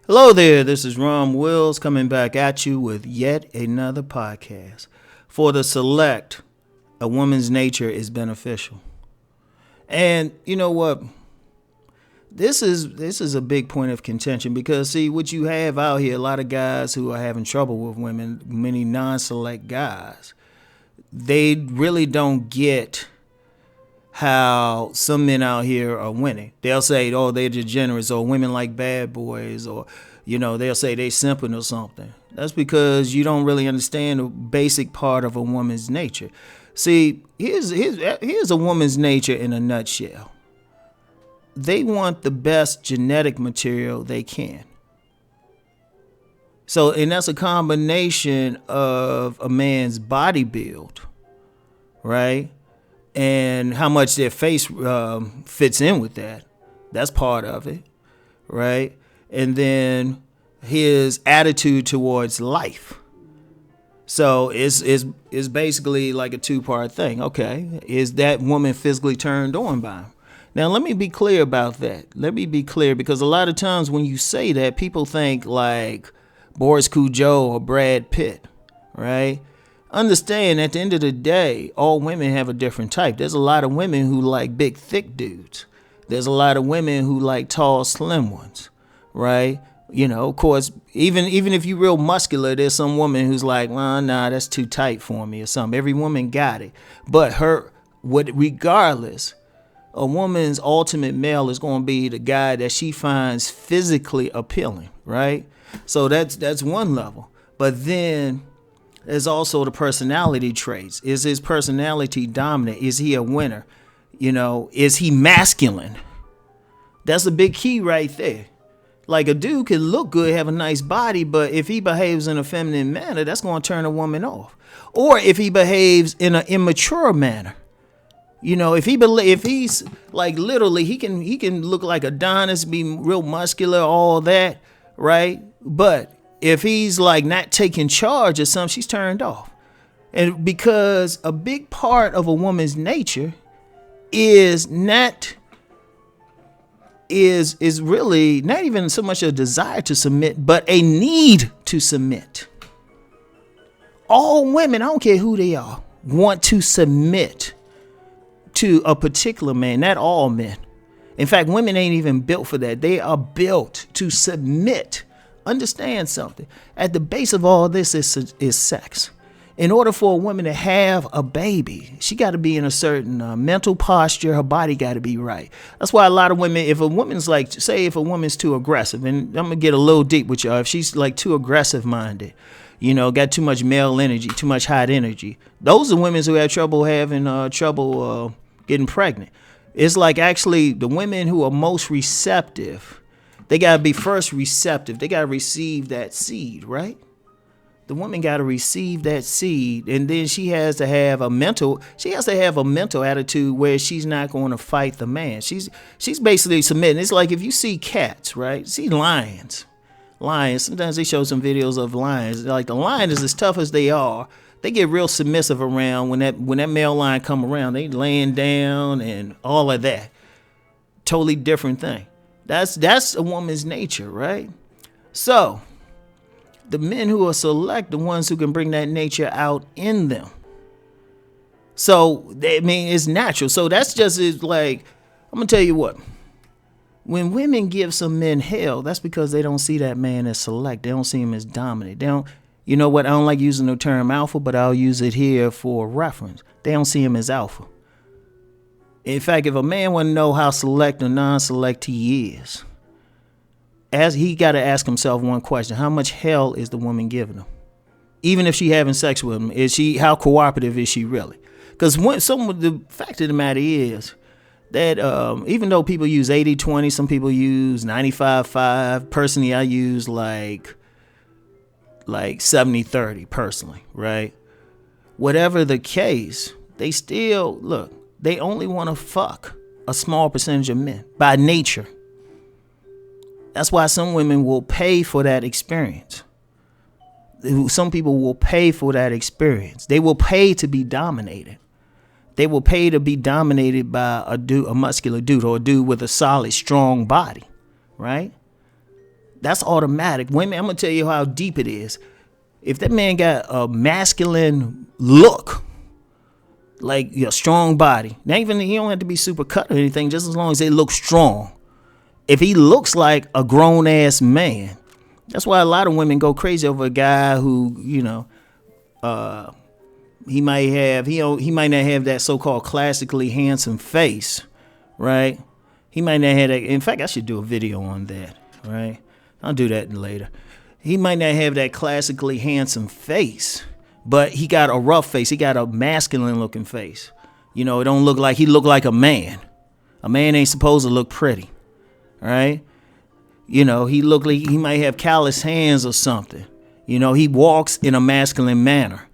Hello there, this is Rom Wills coming back at you with yet another podcast. For the select, a woman's nature is beneficial. And you know what? This is a big point of contention because see what you have out here, a lot of guys who are having trouble with women, many non-select guys, they really don't get how some men out here are winning. They'll say, oh, they're degenerates, or women like bad boys, or, they'll say they simping or something. That's because you don't really understand the basic part of a woman's nature. See, here's a woman's nature in a nutshell. They want the best genetic material they can. So, and that's a combination of a man's body build, right? And how much their face fits in with that. That's part of it, right? And then his attitude towards life. So it's basically like a two-part thing. Okay, is that woman physically turned on by him? Now, let me be clear about that. Let me be clear, because a lot of times when you say that, people think like Boris Cujo or Brad Pitt, right? Understand, at the end of the day, all women have a different type. There's a lot of women who like big, thick dudes. There's a lot of women who like tall, slim ones, right? Of course, even if you're real muscular, there's some woman who's like, well, nah, that's too tight for me or something. Every woman got it. But regardless, a woman's ultimate male is going to be the guy that she finds physically appealing, right? So that's one level. But then there's also the personality traits. Is his personality dominant? Is he a winner? Is he masculine? That's a big key right there. Like, a dude can look good, have a nice body, but if he behaves in a feminine manner, that's going to turn a woman off. Or if he behaves in an immature manner. If he's like, literally, he can look like Adonis, be real muscular, all that, right? But if he's like not taking charge or something, she's turned off. And because a big part of a woman's nature is really not even so much a desire to submit, but a need to submit. All women, I don't care who they are, want to submit to a particular man, not all men. In fact, women ain't even built for that. They are built to submit. Understand something. At the base of all this is sex. In order for a woman to have a baby, she got to be in a certain mental posture. Her body got to be right. That's why a lot of women, if a woman's like, say if a woman's too aggressive, and I'm going to get a little deep with y'all, if she's like too aggressive minded, got too much male energy, too much hot energy, those are women who have trouble getting pregnant. It's like actually the women who are most receptive, they got to be first receptive. They got to receive that seed, right? The woman got to receive that seed, and then she has to have a mental attitude where she's not going to fight the man. She's basically submitting. It's like if you see cats, right? See lions. Sometimes they show some videos of lions. Like, the lion is as tough as they are. They get real submissive around when that male lion come around. They laying down and all of that. Totally different thing. That's a woman's nature, right? So the men who are select, the ones who can bring that nature out in them. So, it's natural. So that's just like, I'm going to tell you what. When women give some men hell, that's because they don't see that man as select. They don't see him as dominant. They don't, you know what? I don't like using the term alpha, but I'll use it here for reference. They don't see him as alpha. In fact, if a man want to know how select or non-select he is, he got to ask himself one question: how much hell is the woman giving him? Even if she having sex with him, how cooperative is she really? Because the fact of the matter is that even though people use 80-20, some people use 95-5. Personally, I use like 70-30 personally, right? Whatever the case, they still, look, they only want to fuck a small percentage of men by nature. That's why some women will pay for that experience. Some people will pay for that experience. They will pay to be dominated. They will pay to be dominated by a muscular dude, or a dude with a solid, strong body, right? That's automatic. Women, I'm gonna tell you how deep it is. If that man got a masculine look, like a strong body, not even he don't have to be super cut or anything, just as long as they look strong. If he looks like a grown ass man, that's why a lot of women go crazy over a guy who, he might not have that so-called classically handsome face, right? He might not have that. In fact, I should do a video on that, right? I'll do that later. He might not have that classically handsome face, but he got a rough face. He got a masculine looking face. It don't look like he look like a man. A man ain't supposed to look pretty, right? He look like he might have callous hands or something. He walks in a masculine manner.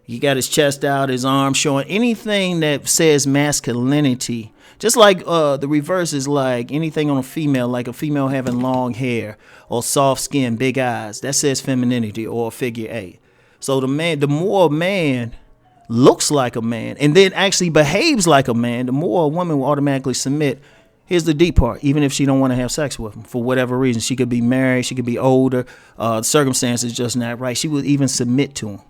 He got his chest out, his arms showing. Anything that says masculinity, just like the reverse is like anything on a female, like a female having long hair or soft skin, big eyes, that says femininity or figure 8. So the more a man looks like a man and then actually behaves like a man, the more a woman will automatically submit. Here's the deep part. Even if she don't want to have sex with him for whatever reason, she could be married, she could be older, circumstances just not right, she would even submit to him.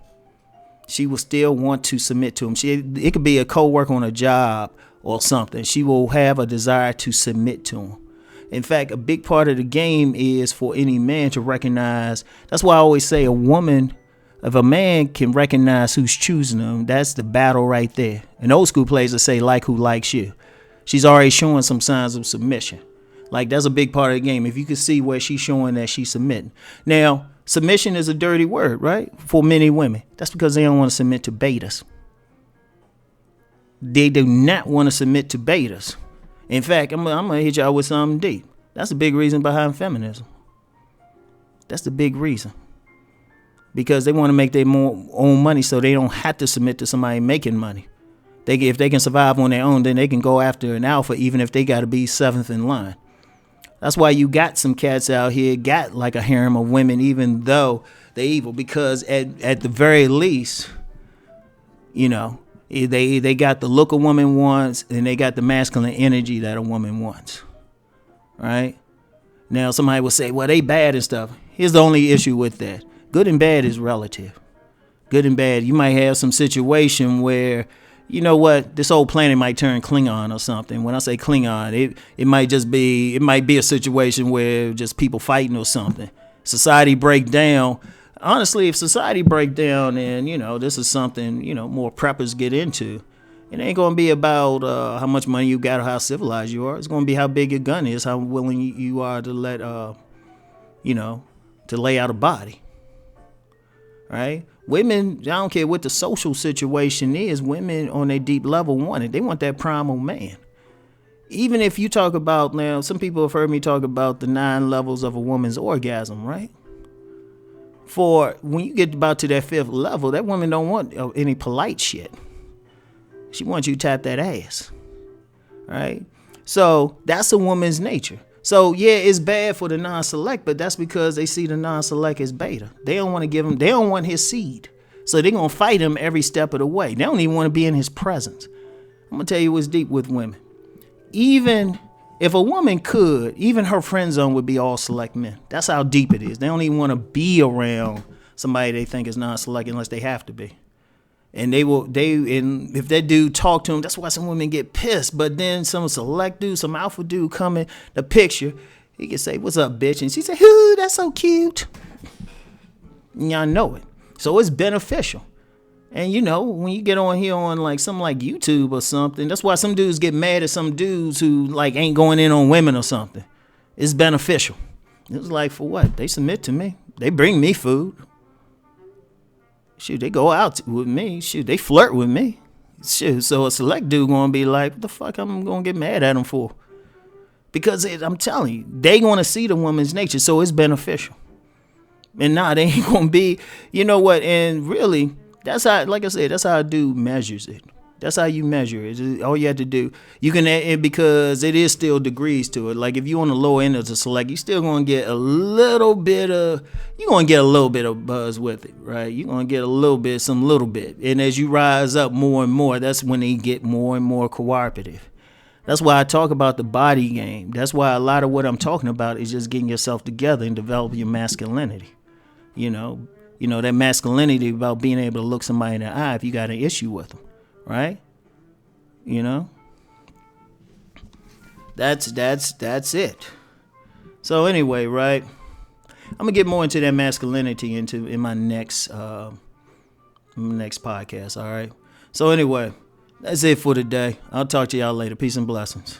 She will still want to submit to him. It could be a co-worker on a job or something. She will have a desire to submit to him. In fact, a big part of the game is for any man to recognize. That's why I always say if a man can recognize who's choosing them, that's the battle right there. And old school players will say, like who likes you. She's already showing some signs of submission. Like, that's a big part of the game. If you can see where she's showing that she's submitting. Now, submission is a dirty word, right? For many women. That's because they don't want to submit to betas. They do not want to submit to betas. In fact, I'm going to hit y'all with something deep. That's a big reason behind feminism. That's the big reason. Because they want to make their own money so they don't have to submit to somebody making money. If they can survive on their own, then they can go after an alpha even if they got to be 7th in line. That's why you got some cats out here, got like a harem of women, even though they're evil. Because at the very least, they got the look a woman wants and they got the masculine energy that a woman wants. Right? Now, somebody will say, well, they bad and stuff. Here's the only issue with that. Good and bad is relative. Good and bad. You might have some situation where, this whole planet might turn Klingon or something. When I say Klingon, it might be a situation where just people fighting or something. Society break down. Honestly, if society break down and, this is something, more preppers get into, it ain't going to be about how much money you got or how civilized you are. It's going to be how big your gun is, how willing you are to let, to lay out a body. Right? Women, I don't care what the social situation is, women on a deep level want it. They want that primal man. Even if you talk about, now, some people have heard me talk about the 9 levels of a woman's orgasm, right? For when you get about to that 5th level, that woman don't want any polite shit. She wants you to tap that ass, right? So that's a woman's nature. So yeah, it's bad for the non-select, but that's because they see the non-select as beta. They don't want to give him, they don't want his seed. So they're going to fight him every step of the way. They don't even want to be in his presence. I'm going to tell you what's deep with women. Even if a woman could, even her friend zone would be all select men. That's how deep it is. They don't even want to be around somebody they think is non-select unless they have to be. And and if that dude talk to him, that's why some women get pissed. But then some select dude, some alpha dude come in the picture, he can say, "What's up, bitch?" And she say, "Ooh, that's so cute." And y'all know it. So it's beneficial. And when you get on here on like something like YouTube or something, that's why some dudes get mad at some dudes who like ain't going in on women or something. It's beneficial. It's like, for what? They submit to me. They bring me food. Shoot, they go out with me. Shoot, they flirt with me. Shoot, so a select dude gonna be like, what the fuck I'm gonna get mad at him for? Because I'm telling you, they gonna see the woman's nature, so it's beneficial. And they ain't gonna be, you know what? And really, that's how, like I said, that's how a dude measures it. That's how you measure it. All you have to do, you can, because it is still degrees to it. Like if you on the low end of the select, you still gonna get a little bit of buzz with it, right? You're gonna get some little bit. And as you rise up more and more, that's when they get more and more cooperative, That's why I talk about the body game. That's why a lot of what I'm talking about is just getting yourself together and developing your masculinity. You know that masculinity about being able to look somebody in the eye if you got an issue with them, right? You know, that's it. So anyway, right? I'm gonna get more into that masculinity in my next podcast. All right. So anyway, that's it for today. I'll talk to y'all later. Peace and blessings.